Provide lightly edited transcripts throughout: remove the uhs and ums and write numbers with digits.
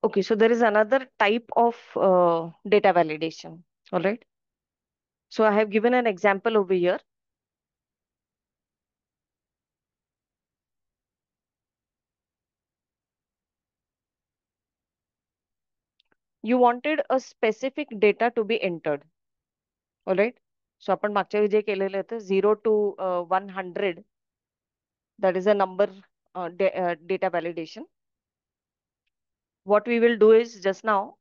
Okay, so there is another type of data validation. All right. So I have given an example over here. You wanted a specific data to be entered. All right. So आपण मागच्या वेळी जे केलेलं होतं 0 to 100, that is a number data validation. What we will do is just now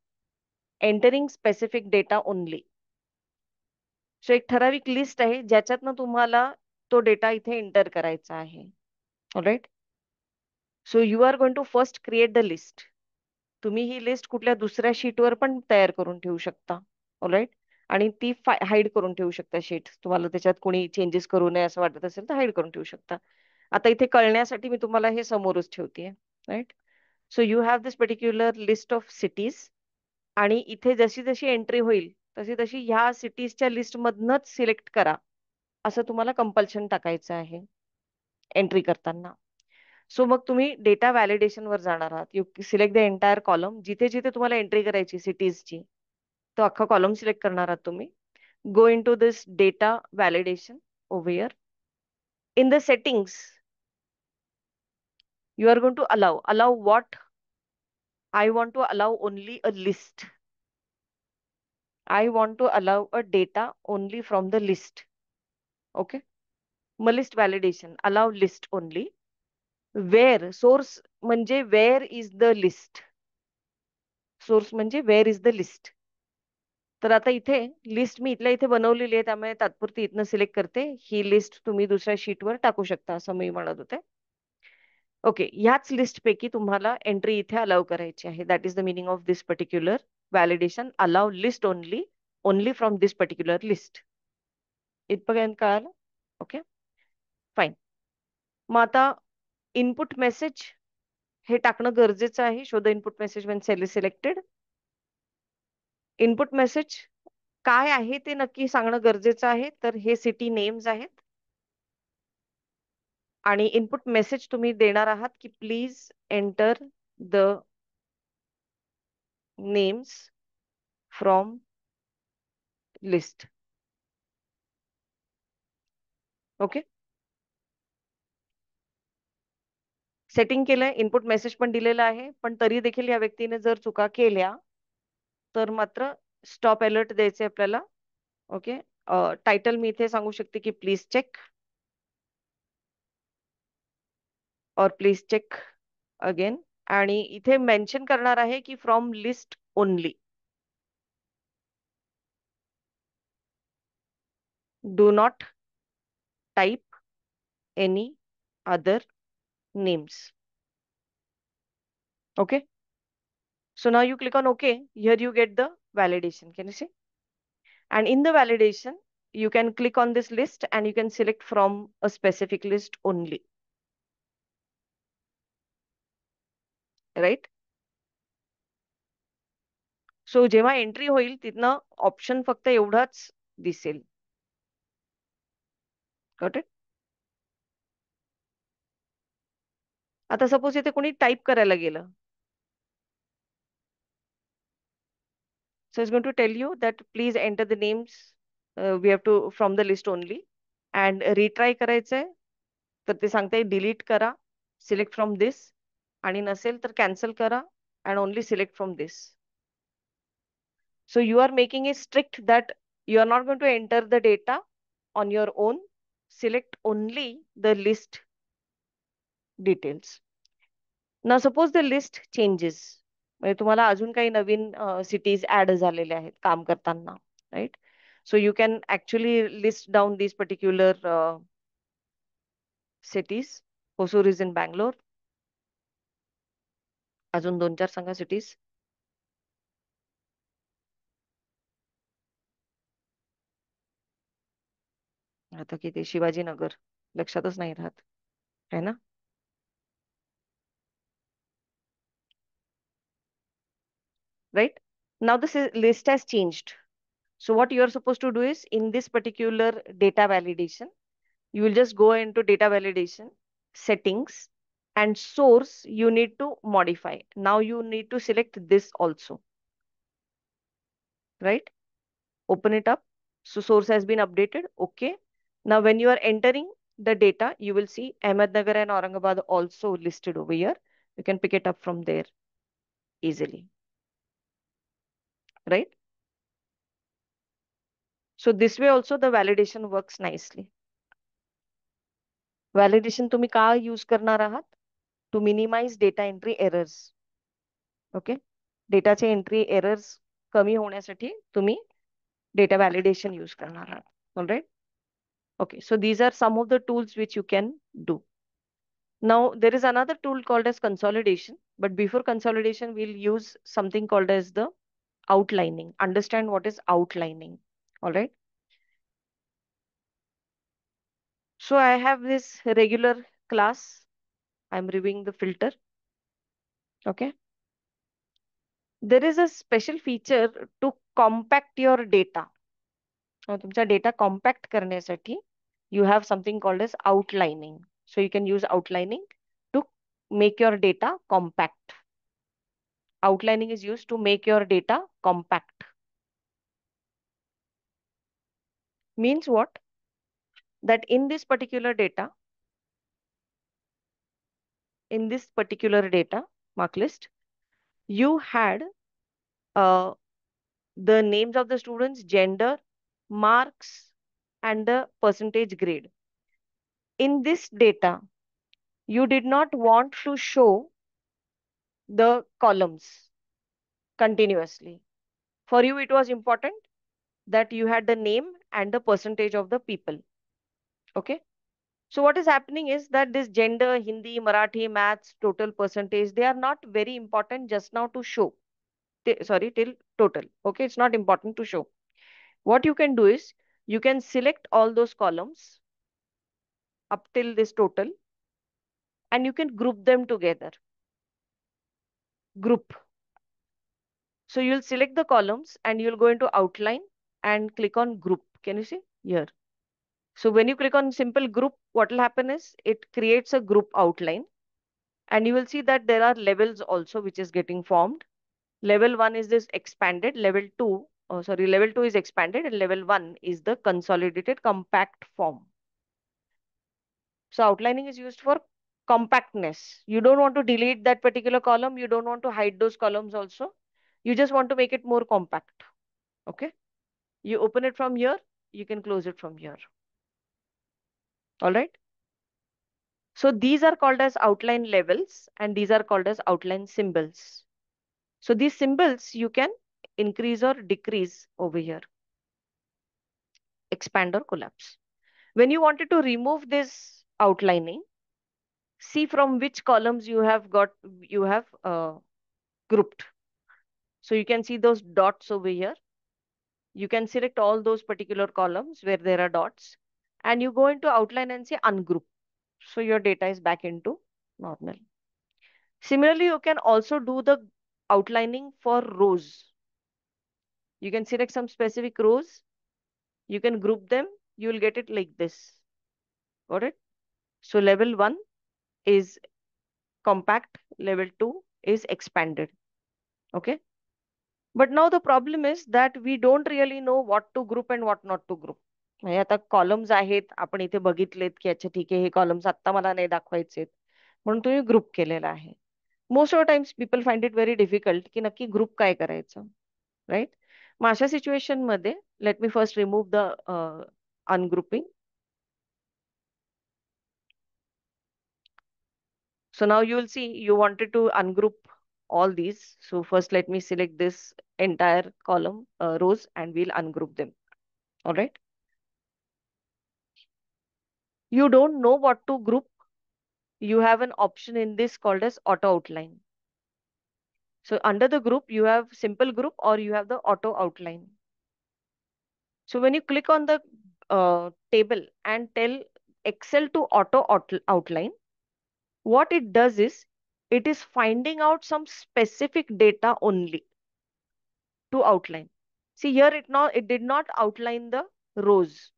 entering specific data only. सो एक ठराविक list आहे ज्याच्यातनं तुम्हाला तो डेटा इथे एंटर करायचा आहे. Alright. So you are going to first create the list. तुम्ही ही लिस्ट कुठल्या दुसऱ्या शीटवर पण तयार करून ठेवू शकता. ऑलराईट. आणि ती हाईड करून ठेवू शकता शीट. तुम्हाला त्याच्यात कोणी चेंजेस करू नये असं वाटत असेल तर हाईड करून ठेवू शकता. आता इथे कळण्यासाठी मी तुम्हाला हे समोरच ठेवते. Right. So you have this particular list of cities. आणि इथे जशी जशी एंट्री होईल तशी तशी ह्या सिटीजच्या लिस्ट मधनच सिलेक्ट करा असं तुम्हाला कंपल्शन टाकायचं आहे एंट्री करताना. सो मग तुम्ही डेटा व्हॅलिडेशन वर जाणार आहात. You select the entire column. जिथे जिथे तुम्हाला एंट्री करायची सिटीजची तो अख्खा कॉलम सिलेक्ट करणार आहात तुम्ही. Go into this data validation over here. In the settings you are going to allow what? I want to allow only a list. I want to allow a data only from the list. Okay. Mug list validation allow list only. Wear source म्हणजे where is the list. Source म्हणजे where is the list. तर आता इथे list मी इथल्या इथे बनवलेली आहे त्यामुळे तात्पुरती इथनं सिलेक्ट करते. ही लिस्ट तुम्ही दुसऱ्या शीटवर टाकू शकता असं मी म्हणत होते. ओके. ह्याच लिस्ट पैकी तुम्हाला एंट्री इथे अलाव करायची आहे. That is the meaning of this particular validation. Allow list only. Only from this particular list. इथपर्यंत कळालं? ओके. फाईन. मग आता इनपुट मेसेज हे टाकणं गरजेचं आहे. Show the input message when cell is selected. Input message काय आहे ते नक्की सांगणं गरजेचं आहे. तर हे सिटी नेम्स आहेत. आणि इनपुट मेसेज तुम्ही देणार आहात की please enter the names from list. Okay. Setting केलंय. इनपुट मेसेज पण दिलेला आहे. पण तरी देखील या व्यक्तीने जर चुका केल्या तर मात्र स्टॉप अलर्ट द्यायचे आपल्याला. ओके. टायटल मी इथे सांगू शकते की प्लीज चेक और प्लीज चेक अगेन. आणि इथे मेन्शन करणार आहे की from list only. Do not type any other names. Okay. So now you click on OK. Here you get the validation. Can you see? And in the validation, you can click on this list and you can select from a specific list only. Right? So जेव्हा entry होईल तिथनं option फक्त एवढाच दिसेल. Got it? आता suppose इथे कोणी type करायला गेलं. So it's going to tell you that please enter the names. We have to from the list only. And retry करायचंय तर ते सांगते डिलीट करा. Select from this. आणि नसेल तर कॅन्सल करा and only select from this. So you are making it strict that you are not going to enter the data on your own. Select only the list details. Now suppose the list changes. म्हणजे तुम्हाला अजून काही नवीन cities add झालेल्या आहेत काम करताना. Right. So you can actually list down these particular cities. Hosur is in Bangalore. अजून 2-4 सांगा cities. आता किती शिवाजीनगर लक्षातच नाही राहत है ना. Right. Now this list has changed. So what you are supposed to do is in this particular data validation, you will just go into data validation settings and source you need to modify. Now you need to select this also, right? Open it up. So source has been updated. Okay. Now when you are entering the data, you will see Ahmednagar and Aurangabad also listed over here. You can pick it up from there easily, right? So this way also the validation works nicely. Validation तुम्ही का use करणार आहात? To minimize data entry errors. Okay. डेटाचे entry errors कमी होण्यासाठी तुम्ही data validation use करणार आहात. All right. Okay, so these are some of the tools which you can do. Now, there is another tool called as consolidation, but before consolidation, we'll use something called as the outlining. Understand what is outlining. All right. So I have this regular class. I'm reviewing the filter. Okay. There is a special feature to compact your data. तुमचा data compact करण्यासाठी you have something called as outlining. So you can use outlining to make your data compact. Outlining is used to make your data compact. Means what? That in this particular data mark list, you had uh, the names of the students, gender, marks, and the percentage grade. In this data, you did not want to show the columns continuously. For you, it was important that you had the name and the percentage of the people. Okay. So what is happening is that this gender, Hindi, Marathi, maths, total percentage, they are not very important just now to show. Sorry, till total. Okay, it's not important to show. What you can do is you can select all those columns up till this total and you can group them together. Group. So you'll select the columns and you'll go into outline and click on group. Can you see here? So when you click on simple group, what will happen is it creates a group outline and you will see that there are levels also which is getting formed. Level 1 is this expanded, level 2 is expanded and level 1 is the consolidated compact form. So outlining is used for compactness. You don't want to delete that particular column. You don't want to hide those columns also. You just want to make it more compact. Okay. You open it from here. You can close it from here. All right. So these are called as outline levels and these are called as outline symbols. So these symbols you can increase or decrease over here, expand or collapse. When you wanted to remove this outlining, see from which columns you have grouped. So you can see those dots over here. You can select all those particular columns where there are dots and you go into outline and say ungroup. So your data is back into normal. Similarly, you can also do the outlining for rows. You can select some specific rows. You can group them. You will get it like this. Got it? So level 1 is compact. Level 2 is expanded. Okay. But now the problem is that we don't really know what to group and what not to group. म्हणजे आता columns आहेत आपण इथे बघितलेत की अच्छा ठीक आहे हे कॉलम्स आता मला नाही दाखवायचे म्हणून तुम्ही ग्रुप केलेला आहे. Most of times people find it very difficult की नक्की ग्रुप काय करायचं, राईट? मग अशा सिच्युएशन मध्ये let me first remove the ungrouping. So now you will see you wanted to ungroup all these. So first let me select this entire column rows and we'll ungroup them. All right. You don't know what to group. You have an option in this called as auto outline. So under the group, you have simple group or you have the auto outline. So when you click on the table and tell Excel to outline, what it does is it is finding out some specific data only to outline. See here it did not outline the rows.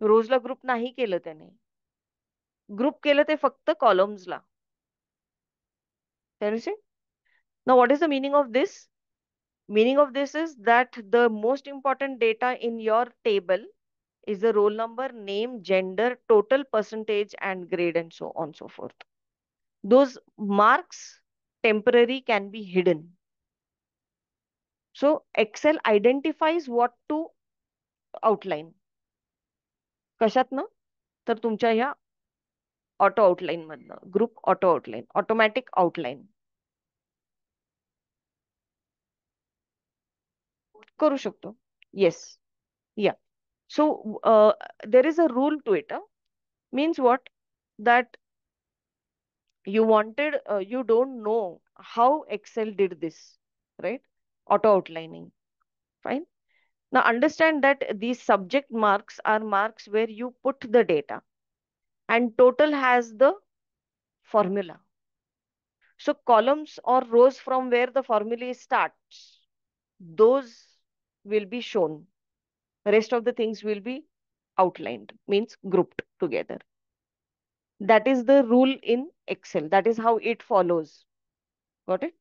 रोजला group नाही केलं त्याने. Group केलं ते फक्त कॉलम्सला. Can you see? Now, what is the meaning of this? Meaning of this is that the most important data in your table is the roll number, name, gender, total percentage, and grade, and so on so forth. Those marks temporary can be hidden. So Excel identifies what to outline. कशातनं? तर तुमच्या ह्या auto outline मधनं, group auto outline, automatic outline करू शकतो. Yes, या. So there is a rule to it. Means what? That you don't know how Excel did this, right? Auto outlining. Fine. Now understand that these subject marks are marks where you put the data, and total has the formula. So columns or rows from where the formula starts, those will be shown. Rest of the things will be outlined, means grouped together. That is the rule in Excel. That is how it follows. Got it?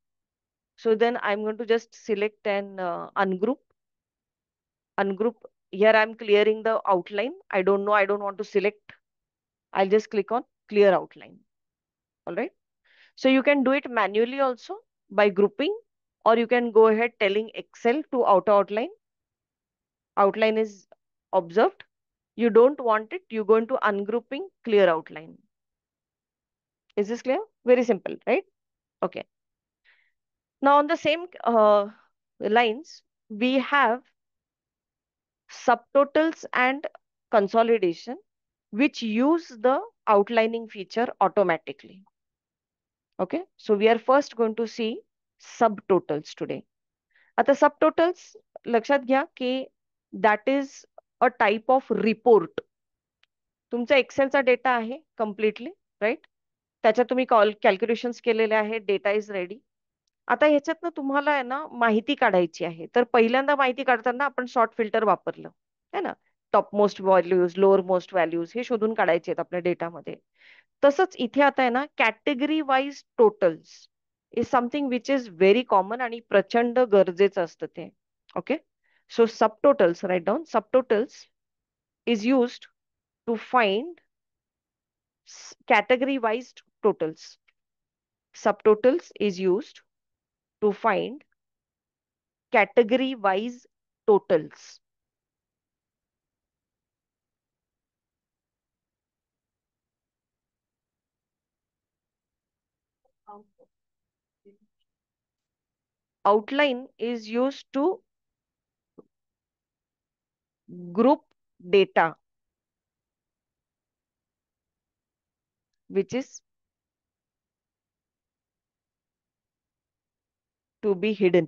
So then I'm going to just select an ungroup. Ungroup. Here I'm clearing the outline. I don't know. I don't want to select. I'll just click on clear outline. All right. So you can do it manually also by grouping, or you can go ahead telling Excel to auto outline. Outline is observed. You don't want it. You're going to ungrouping clear outline. Is this clear? Very simple, right? Okay. Now on the same lines, we have subtotals and consolidation, which use the outlining feature automatically. Okay, so we are first going to see subtotals today. आता subtotals लक्षात घ्या की that is a type of report. तुमचा एक्सेलचा data आहे completely, right? त्याच्यात तुम्ही calculations केलेले आहे, डेटा इज रेडी. आता ह्याच्यातनं तुम्हाला आहे ना माहिती काढायची आहे. तर पहिल्यांदा माहिती काढताना आपण सॉर्ट फिल्टर वापरलं है ना. Top most values, lower most values हे शोधून काढायचे आहेत आपल्या डेटामध्ये. तसंच इथे आता आहे ना category wise totals is something which is very common आणि प्रचंड गरजेचं असतं ते. Okay, so subtotals, write down subtotals is used to find category wise totals. Subtotals is used to find category wise totals. Outline is used to group data which is to be hidden.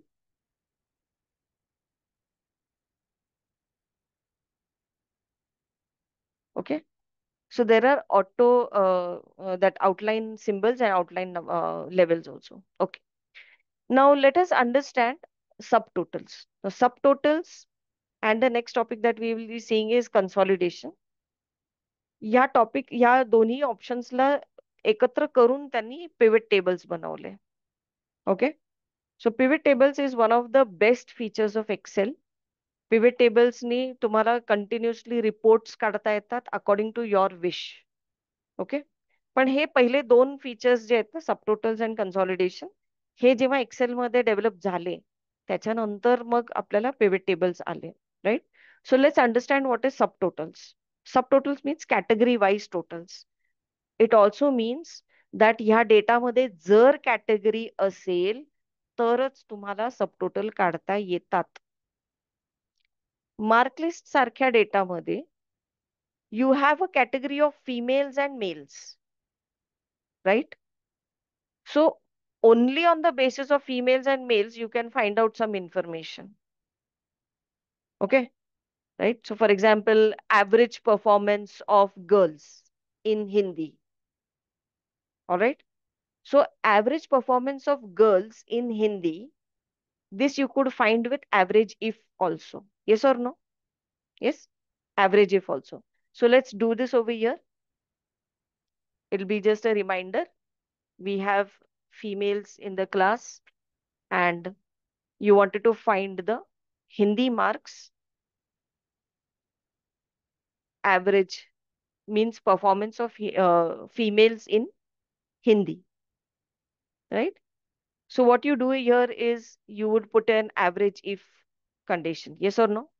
Okay, so there are auto that outline symbols and outline levels also. Okay, now let us understand subtotals. Now subtotals, and the next topic that we will be seeing is consolidation. या topic या दोन्ही ऑप्शन्सला एकत्र करून त्यांनी pivot tables बनवले. Okay, so pivot tables is one of the best features of Excel. Pivot टेबल्सनी तुम्हाला कंटिन्युअसली रिपोर्ट्स काढता येतात according to your wish. Okay, पण हे पहिले दोन फीचर्स जे आहेत ना, सबटोटल्स अँड कन्सॉलिडेशन, हे जेव्हा एक्सेल मध्ये डेव्हलप झाले त्याच्यानंतर मग आपल्याला पिव्हट टेबल्स आले, right? So let's understand what is subtotals. Subtotals means category wise totals. It also means that ह्या डेटामध्ये जर कॅटेगरी असेल तरच तुम्हाला सबटोटल काढता येतात. मार्कलिस्ट सारख्या डेटामध्ये you have a category of females and males, right? So only on the basis of females and males you can find out some information. Okay, right? So for example, average performance of girls in Hindi. All right, so average performance of girls in Hindi, this you could find with average if also. Yes or no? Yes, average if also. So let's do this over here. It'll be just a reminder. We have females in the class, and you wanted to find the Hindi marks average, means performance of females in Hindi, right? So what you do here is you would put an average if condition. Yes or no?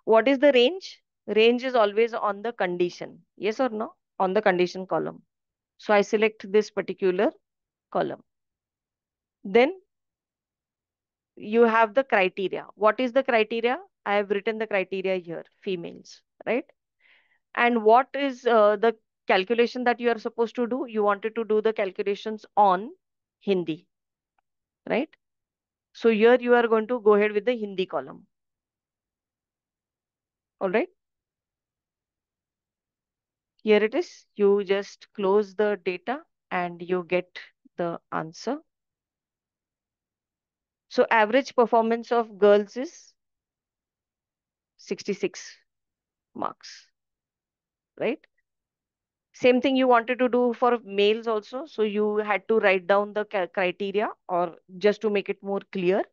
What is the range? Range is always on the condition. Yes or no? On the condition column. So I select this particular column. Then you have the criteria. What is the criteria? I have written the criteria here, females, right? And what is the calculation that you are supposed to do? You wanted to do the calculations on Hindi, right? So here you are going to go ahead with the Hindi column. All right. Here it is. You just close the data and you get the answer. So average performance of girls is 66 marks, right? Same thing you wanted to do for males also. So you had to write down the criteria, or just to make it more clear,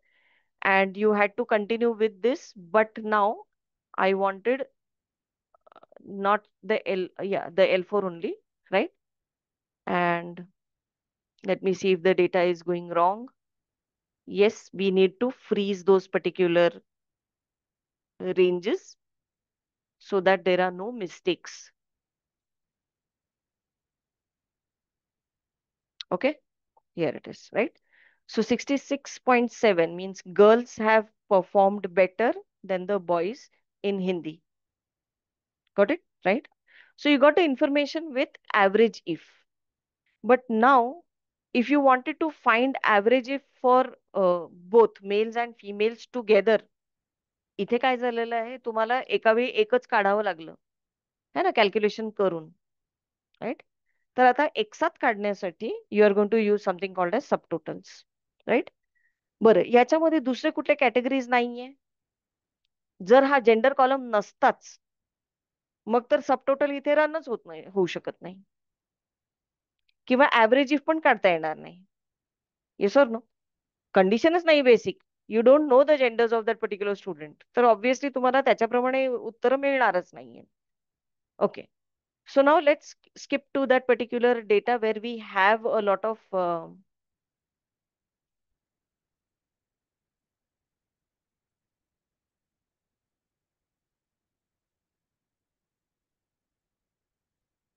and you had to continue with this. But now I wanted not the yeah, the L4 only, right? And let me see if the data is going wrong. Yes, we need to freeze those particular ranges so that there are no mistakes. Okay, here it is, right? So 66.7 means girls have performed better than the boys in Hindi. Got it, right? So you got the information with average if. But now, if you wanted to find average if for both males and females together, इथे काय झालेलं आहे, तुम्हाला एका वेळी एकच काढावं लागलं है ना, कॅल्क्युलेशन करून, राईट? तर आता एकसाथ काढण्यासाठी you are going to use something called as subtotals, right? बरं, याच्यामध्ये दुसरे कुठले कॅटेगरीज नाहीये. जर हा जेंडर कॉलम नसताच, मग तर सबटोटल इथे रनच होत नाही, होऊ शकत नाही, किंवा ऍव्हरेज इफ पण काढता येणार नाही. Yes or no? कंडिशनच नाही basic. You don't know the genders of that particular student, तर ऑब्व्हियसली तुम्हाला त्याच्याप्रमाणे उत्तर मिळणारच नाहीये. Okay, so now let's skip to that particular data where we have a lot of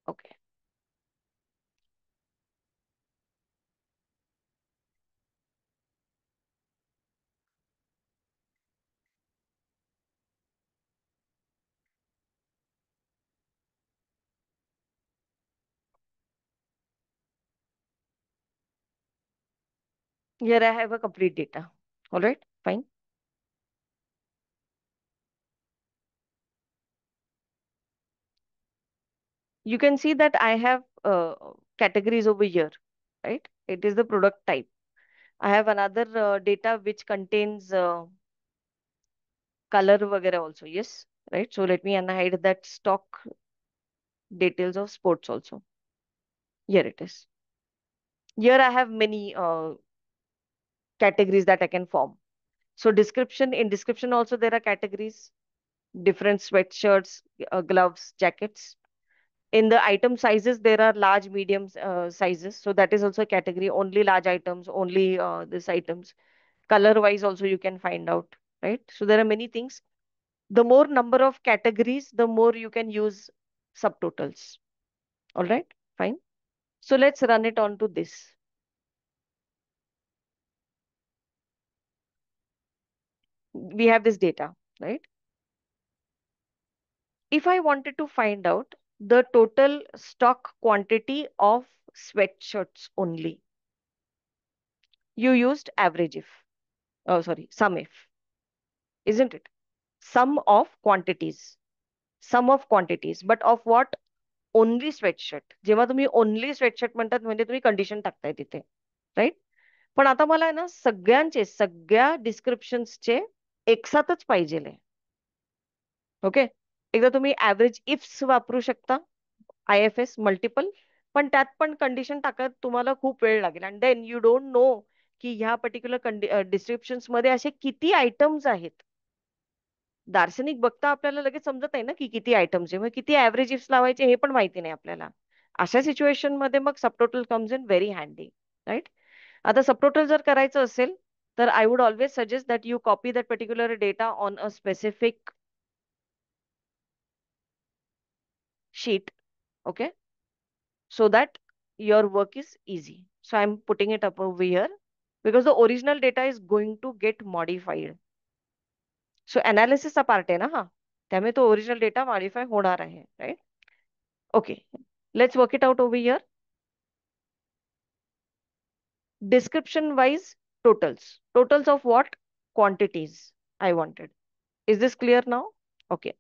okay. Here I have a complete data. All right, fine. You can see that I have categories over here, right? It is the product type. I have another data which contains color vagara also. Yes, right. So let me unhide that stock details of sports also. Here it is. Here I have many categories that I can form. So description, in description also there are categories, different sweatshirts, gloves, jackets. In the item sizes, there are large, medium sizes. So that is also a category, only large items, only this items. Color wise also you can find out, right? So there are many things. The more number of categories, the more you can use subtotals. All right, fine. So let's run it on to this. We have this data, right? If I wanted to find out the total stock quantity of sweatshirts only, you used average if, oh sorry, sum if, isn't it? Sum of quantities, sum of quantities, but of what? Only sweatshirt. जेव्हा तुम्ही only sweatshirt म्हणतात म्हणजे तुम्ही condition टाकताय तिथे, right? पण आता मला आहे ना सगळ्यांचे, सगळ्या डिस्क्रिप्शन्सचे एकसाथच पाहिजे. ओके, एकदा तुम्ही ऍव्हरेज इफ्स वापरू शकता, IFS मल्टिपल, पण त्यात पण कंडिशन टाकत तुम्हाला खूप वेळ लागेल. And then you don't know की ह्या पर्टिक्युलर डिस्क्रिप्शन्स मध्ये असे किती आयटम्स आहेत. दार्शनिक बघता आपल्याला लगेच समजत नाही ना की किती आयटम्स आहे, मग किती ऍव्हरेज इफ्स लावायचे हे पण माहिती नाही आपल्याला. अशा सिच्युएशन मध्ये मग subtotal comes in very handy, right. आता सबटोटल जर करायचं असेल तर I would always suggest that you copy that particular data on a specific sheet, okay, so that your work is easy. So I'm putting it up over here because the original data is going to get modified. So analysis चा part आहे ना हा, त्यामुळे तो original data modify होणार आहे, right. Okay, let's work it out over here. Description wise totals of what? Quantities I wanted. Is this clear now? Okay.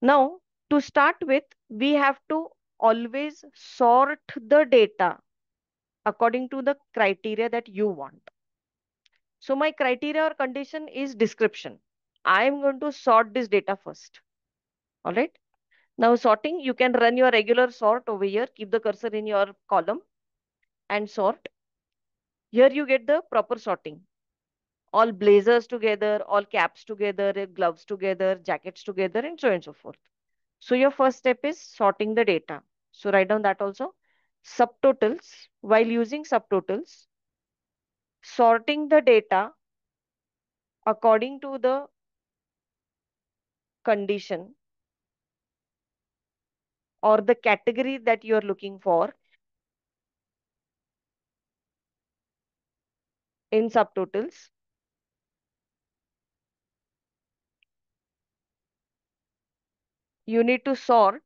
Now, to start with, we have to always sort the data according to the criteria that you want. So my criteria or condition is description. I am going to sort this data first. All right. Now sorting, you can run your regular sort over here. Keep the cursor in your column and sort. Here you get the proper sorting. All blazers together, all caps together, gloves together, jackets together, and so on and so forth. So your first step is sorting the data. So write down that also. Subtotals, while using subtotals, sorting the data according to the condition or the category that you are looking for in subtotals. You need to sort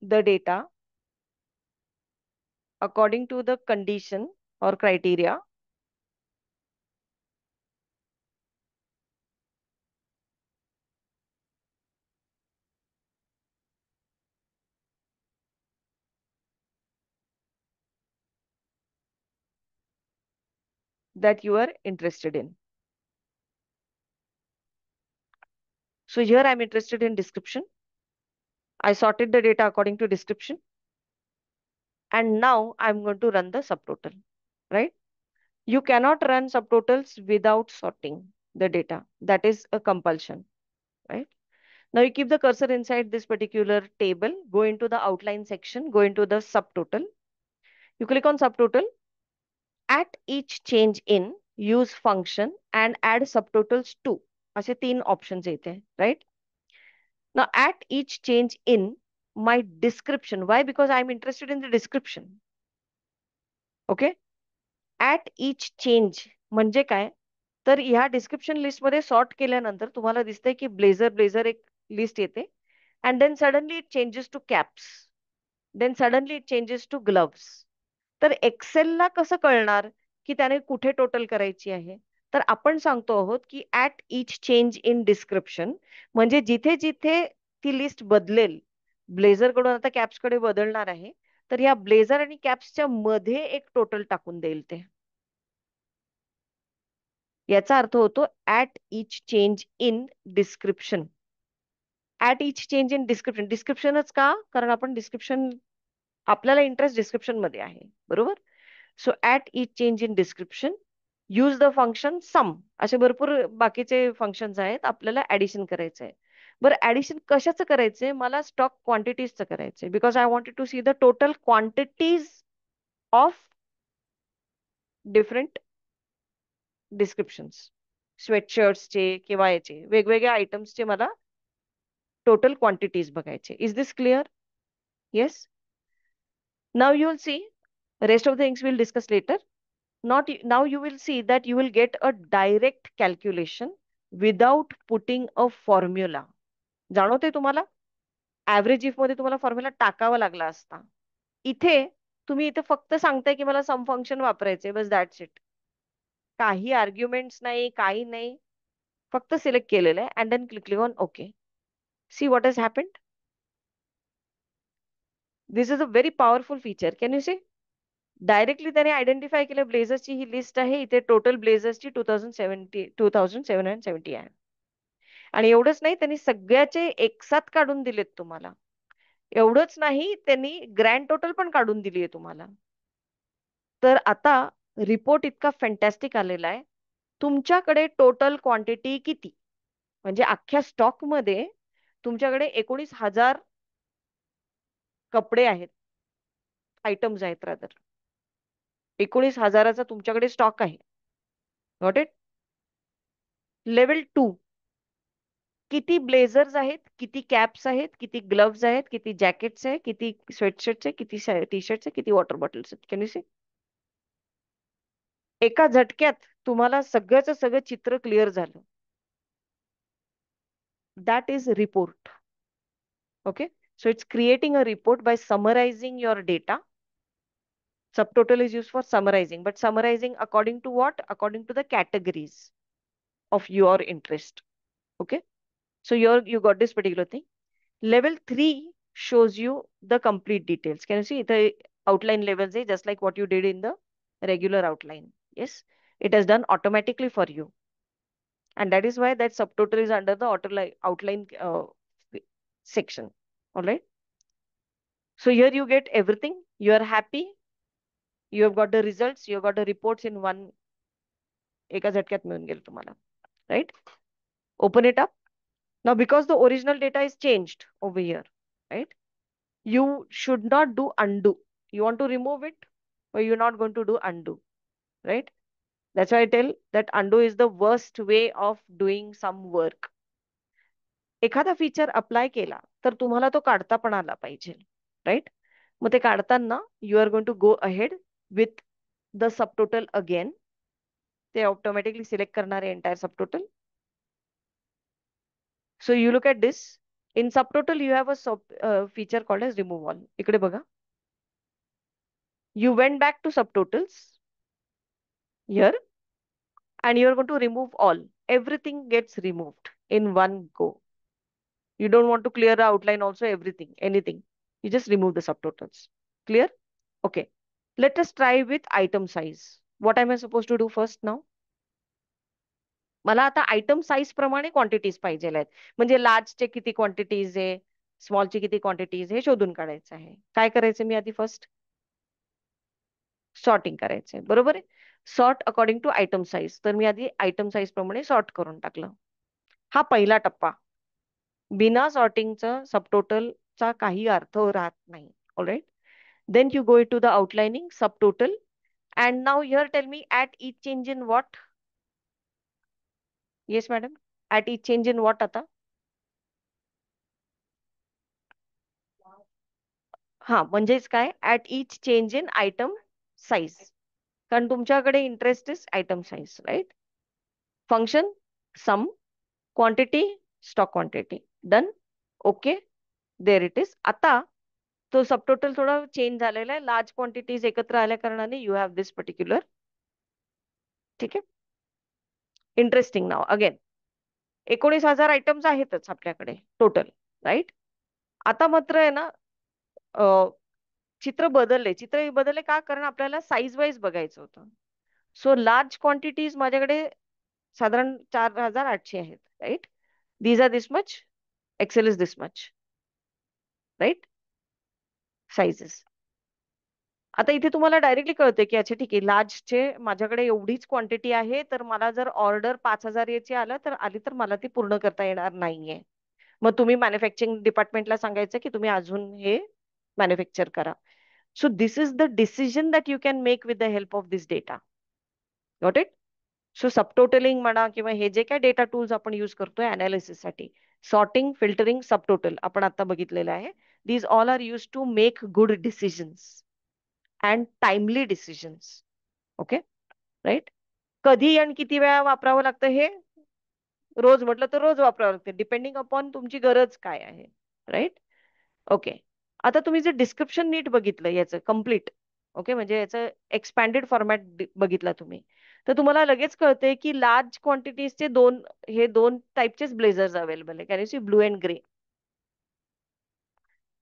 the data according to the condition or criteria that you are interested in. So here I'm interested in description. I sorted the data according to description. And now I'm going to run the subtotal, right? You cannot run subtotals without sorting the data. That is a compulsion, right? Now you keep the cursor inside this particular table, go into the outline section, go into the subtotal. You click on subtotal. At each change in, use function and add subtotals to. असे तीन options येते, right? Now at each change in, my description. Why? Because I'm interested in the description. Okay? At each change म्हणजे काय? तर ह्या description list मध्ये sort केल्यानंतर तुम्हाला दिसतंय की ब्लेझर एक लिस्ट येते. And then suddenly it changes to caps, then suddenly it changes to gloves. तर एक्सेलला कसं कळणार की त्याने कुठे टोटल करायची आहे? तर आपण सांगतो आहोत की at each change in description म्हणजे जिथे जिथे ती लिस्ट बदलेल, ब्लेझर कडून आता कॅप्स कडे बदलणार आहे, तर या ब्लेझर आणि कॅप्सच्या मध्ये एक टोटल टाकून देईल ते. याचा अर्थ होतो at each change in description. At each change in description. डिस्क्रिप्शनच का? कारण आपण डिस्क्रिप्शन, आपल्याला इंटरेस्ट डिस्क्रिप्शन मध्ये आहे, बरोबर. So at each change in description use the function sum. असे भरपूर बाकीचे फंक्शन्स आहेत, आपल्याला ऍडिशन करायचं आहे. बरं, ऍडिशन कशाचं करायचंय? मला स्टॉक क्वांटिटीजचं करायचंय, because I wanted to see the total quantities of different descriptions. स्वेटशर्ट्सचे किंवा याचे वेगवेगळ्या आयटम्सचे मला टोटल क्वांटिटीज बघायचे. Is this clear? Yes. Now you will see, rest of the things we'll discuss later. Not now you will see that you will get a direct calculation without putting a formula. जाणवते तुम्हाला? Average if मध्ये तुम्हाला formula टाकावा लागला असता. इथे तुम्ही इथे फक्त सांगताय की मला सम फंक्शन वापरायचे, बस दॅट्स इट. काही आर्ग्युमेंट्स नाही, काही नाही, फक्त सिलेक्ट केलेलं आहे and then click on okay. See what has happened. This is a very powerful feature. Can you see? Directly त्याने आयडेंटिफाय केलं ब्लेझर्सची ही लिस्ट आहे, इथे टोटल ब्लेझर्सची 2770 आहे. आणि एवढंच नाही, त्यांनी सगळ्याचे एकसाथ काढून दिलेत तुम्हाला. एवढंच नाही, त्यांनी ग्रँड टोटल पण काढून दिली आहे तुम्हाला. तर आता रिपोर्ट इतका फॅन्टॅस्टिक आलेला आहे. तुमच्याकडे टोटल क्वांटिटी किती, म्हणजे अख्ख्या स्टॉक मध्ये तुमच्याकडे 19,000 कपडे आहेत, आयटम्स आहेत रादर. 19,000चा तुमच्याकडे स्टॉक आहे. Got it. लेवल 2, किती ब्लेझर्स आहेत, किती कॅप्स आहेत, किती ग्लव्स आहेत, किती जॅकेट्स आहे, किती स्वेटशर्ट्स आहे, किती टी शर्ट्स आहे, किती वॉटर बॉटल्स आहेत. कॅन यू सी? एका झटक्यात तुम्हाला सगळ्याचं सगळं चित्र क्लिअर झालं. That is report. Okay, so it's creating a report by summarizing your data. Subtotal is used for summarizing, but summarizing according to what? According to the categories of your interest. Okay, so you got this particular thing. Level 3 shows you the complete details. Can you see the outline levels, just like what you did in the regular outline? Yes, it has done automatically for you, and that is why that subtotal is under the outline section. All right. So here you get everything. You are happy. You have got the results. You have got the reports in one. एका झटक्यात मिळून गेलं तुम्हाला. Right? Open it up. Now, because the original data is changed over here, right? You should not do undo. You want to remove it, or you're not going to do undo, right? That's why I tell that undo is the worst way of doing some work. एखादा feature apply केला तर तुम्हाला तो काढता पण आला पाहिजे, right? मग ते काढताना you are going to go ahead with the subtotal again. ते ऑटोमॅटिकली सिलेक्ट करणार आहे entire subtotal. So you look at this. In subtotal you have a feature called as remove all. इकडे बघा. You went back to subtotals here, and you're going to remove all. Everything gets removed in one go. You don't want to clear the outline also, everything, anything. You just remove the subtotals. Clear? Okay. Let us try with item size. What am I supposed to do first now? मला आता item size प्रमाणे quantities पाहिजे आहेत. म्हणजे लार्जचे किती quantities आहे, स्मॉलचे किती quantities हे शोधून काढायचं आहे. काय करायचं मी आधी फर्स्ट? सॉर्टिंग करायचंय, बरोबर आहे. Sort according to item size. तर मी आधी आयटम साईज प्रमाणे सॉर्ट करून टाकलं. हा पहिला टप्पा. बिना सॉर्टिंगचं सबटोटलचा काही अर्थ राहत नाही. Alright. Then you go to the outlining subtotal, and now here tell me at each change in what. Yes madam, at each change in what. आता हा म्हणजेच काय, at each change in item size. कारण तुमच्याकडे interest is item size, right? Function sum, quantity stock quantity. Done. Okay, there it is. आता तो subtotal थोडा change झालेला आहे. लार्ज क्वांटिटीज एकत्र आल्या कारणाने यू हॅव दिस पर्टिक्युलर. ठीक आहे. इंटरेस्टिंग. नाव अगेन 19,000 आयटम्स आहेतच आपल्याकडे टोटल, राईट? आता मात्र आहे ना, चित्र बदलले. चित्र बदलले का? कारण आपल्याला साईज वाईज बघायचं होतं. सो लार्ज क्वांटिटीज माझ्याकडे साधारण 4,800 आहेत, right? These are this much, Excel is this much, right? Sizes. आता इथे तुम्हाला डायरेक्टली कळते की अच्छा ठीक आहे, लार्जचे माझ्याकडे एवढीच क्वांटिटी आहे, तर मला जर ऑर्डर 5,000 याची आली तर मला ती पूर्ण करता येणार नाहीये. मग तुम्ही मॅन्युफॅक्चरिंग डिपार्टमेंटला सांगायचं की तुम्ही अजून हे मॅन्युफॅक्चर करा. So this is the decision that you can make with the help of this data. Got it? So subtotaling म्हणा किंवा हे जे काय डेटा टूल्स आपण यूज करतोय अनालिसिस साठी, सॉर्टिंग, फिल्टरिंग, सबटोटल आपण आता बघितलेलं आहे. These all are use to make good decisions and timely decisions. Okay, right? कधी आणि किती वेळा वापरावं लागतं हे रोज म्हटलं तर रोज वापरावं लागतं, डिपेंडिंग अपॉन तुमची गरज काय आहे, राईट? ओके. आता तुम्ही जे डिस्क्रिप्शन नीट बघितलं याचं कम्प्लीट, ओके, म्हणजे याचं एक्सपॅन्डेड फॉर्मॅट बघितला तुम्ही, तर तुम्हाला लगेच कळते की लार्ज क्वांटिटीजचे दोन टाईपचेच ब्लेझर्स अवेलेबल आहे. Can you see? Blue and grey.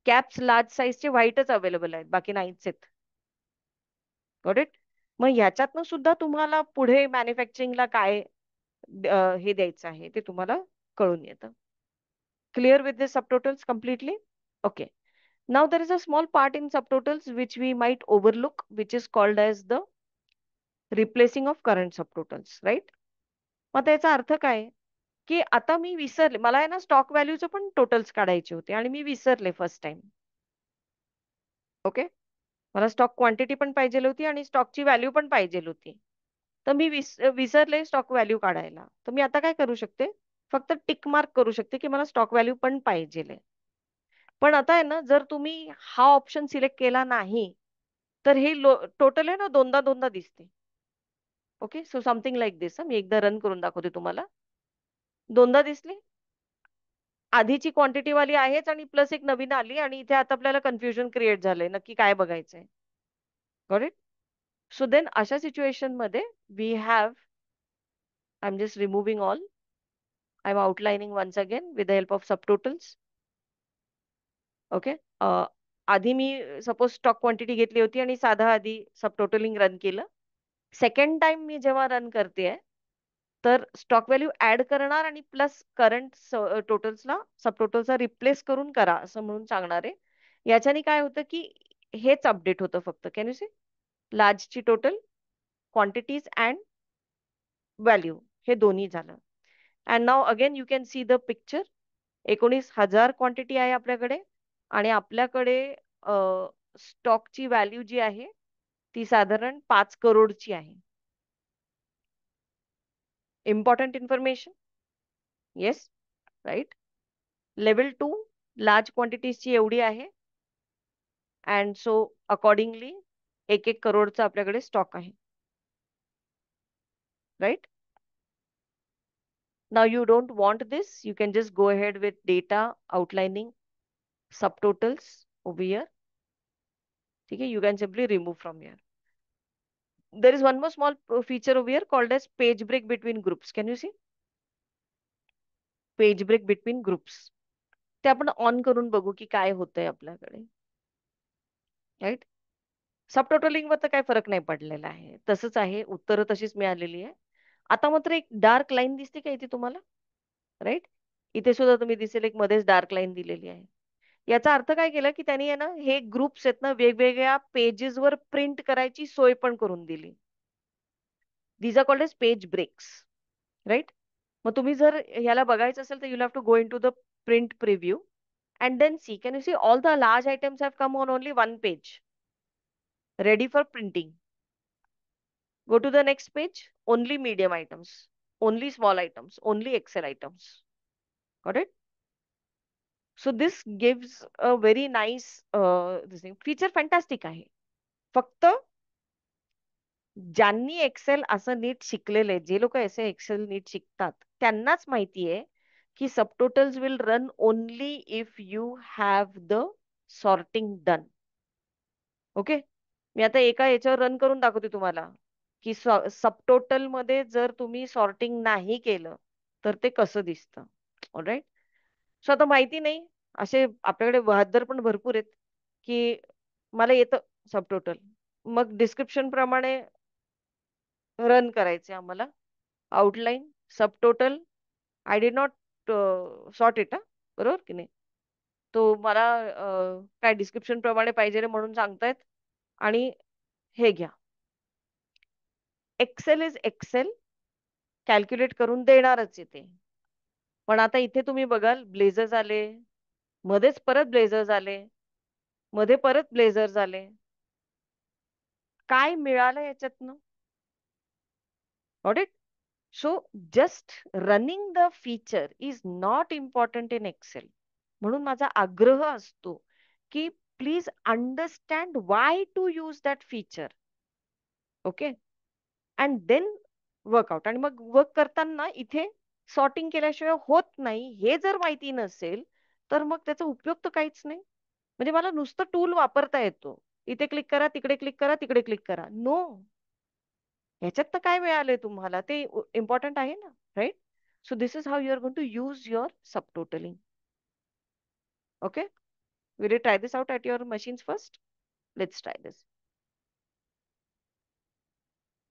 Caps large साईजचे व्हाईटच अवेलेबल आहेत, बाकी नाहीच आहेत. Got it? मग ह्याच्यातनं सुद्धा तुम्हाला पुढे मॅन्युफॅक्चरिंगला काय हे द्यायचं आहे ते तुम्हाला कळून येतं. Clear with this subtotals completely? Okay. Now there is a small part in subtotals which we might overlook, which is called as the replacing of current subtotals, right? मग त्याचा अर्थ काय? की आता मी विसरले, मला आहे ना स्टॉक व्हॅल्यूचे पण टोटल्स काढायचे होते आणि मी विसरले फर्स्ट टाइम. ओके, मला स्टॉक क्वांटिटी पण पाहिजे होती आणि स्टॉकची व्हॅल्यू पण पाहिजे होती. तर मी विसरले स्टॉक व्हॅल्यू काढायला. तर मी आता काय करू शकते? फक्त टिक मार्क करू शकते की मला स्टॉक व्हॅल्यू पण पाहिजे. पण आता आहे ना, जर तुम्ही हा ऑप्शन सिलेक्ट केला नाही तर हे टोटल आहे ना दोनदा दोनदा दिसते. Okay, so something like this. मी एकदा रन करून दाखवते तुम्हाला. दोनदा दिसली. आधीची क्वांटिटी वाली आहेच आणि प्लस एक नवीन आली आणि इथे आता आपल्याला कन्फ्युजन क्रिएट झालंय, नक्की काय बघायचंय. Got it? सो देन अशा सिच्युएशन मध्ये we have, I am just removing all, I am outlining once again with the help of subtotals. Okay, आधी मी सपोज स्टॉक क्वांटिटी घेतली होती आणि साधा आधी सबटोटलिंग रन केलं. सेकंड टाइम मी जेव्हा रन करते तर स्टॉक व्हॅल्यू ऍड करणार आणि प्लस करंट टोटल्सला सबटोटल्सला रिप्लेस करून करा असं म्हणून सांगणार आहे. याच्याने काय होतं की हेच अपडेट होतं फक्त. Can you see? लार्जची टोटल, क्वांटिटीज अँड व्हॅल्यू हे दोन्ही झालं. And now again you can see the picture. 19,000 quantity आहे आपल्याकडे आणि आपल्याकडे स्टॉकची व्हॅल्यू जी आहे ती साधारण 5 करोडची आहे. Important information. Yes, right. Level 2 large क्वांटिटीजची एवढी आहे अँड सो अकॉर्डिंगली 1-1 करोडचा आपल्याकडे स्टॉक आहे. Right? Now you don't want this, you can just go ahead with data outlining subtotals over here. Okay, you can simply remove from here. There is one more small feature over here called as page break between groups. Can you see? Page break between groups. ते आपण on करून बघू की काय होतंय आपल्याकडे. Right? सबटोटलिंग वर तर काही फरक नाही पडलेला आहे, तसंच आहे, उत्तरं तशीच मिळालेली आहे. आता मात्र एक डार्क लाईन दिसते का इथे तुम्हाला? राईट? इथे सुद्धा तुम्ही दिसेल एक मध्येच डार्क लाईन दिलेली आहे. याचा अर्थ काय केलं की त्यांनी आहे ना हे ग्रुप्स आहेत ना वेगवेगळ्या पेजेसवर प्रिंट करायची सोय पण करून दिली. These are called as page breaks. Right? मग तुम्ही जर ह्याला बघायचं असेल तर you have to go into the print preview and then see. Can you see all the large items have come on only one page ready for printing. Go to the next page. Only medium items, only small items, only Excel items. Got it? So this gives a very nice this thing. Feature fantastic आहे. फक्त ज्यांनी Excel असं NEET शिकलेले, जे लोक असे Excel NEET शिकतात त्यांनाच माहिती आहे की subtotals will run only if you have the sorting done. Okay, मी आता एका याच्यावर रन करून दाखवते तुम्हाला की सबटोटल मध्ये जर तुम्ही सॉर्टिंग नाही केलं तर ते कसं दिसतं. ऑलराईट? सो आता माहिती नाही, असे आपल्याकडे बहादर पण भरपूर आहेत की मला येतं सबटोटल, मग डिस्क्रिप्शन प्रमाणे रन करायचे आम्हाला. Outline subtotal, I did not sort it. बरोबर की नाही? तो मला काय डिस्क्रिप्शन प्रमाणे पाहिजे म्हणून सांगतायत आणि हे घ्या. एक्सेल इज एक्सेल, कॅल्क्युलेट करून देणारच येते. पण आता इथे तुम्ही बघाल ब्लेझर्स आले, मध्येच परत ब्लेझर्स आले, मध्ये परत ब्लेझर्स आले. काय मिळालं याच्यातनं? Got it? So just running the feature is not important in Excel. म्हणून माझा आग्रह असतो की please understand why to use that feature. Okay, and then work out. आणि मग वर्क करताना इथे सॉर्टिंग केल्याशिवाय होत नाही हे जर माहिती नसेल तर मग त्याचा उपयोग तर काहीच नाही. म्हणजे मला नुसतं टूल वापरता येतो, इथे क्लिक करा, तिकडे क्लिक करा, तिकडे क्लिक करा. नो, ह्याच्यात तर काय मिळालंय तुम्हाला ते इम्पॉर्टंट आहे ना. Right? So this is how you are going to use your subtotaling. Okay, will you try this out at your machines first? Let's try this.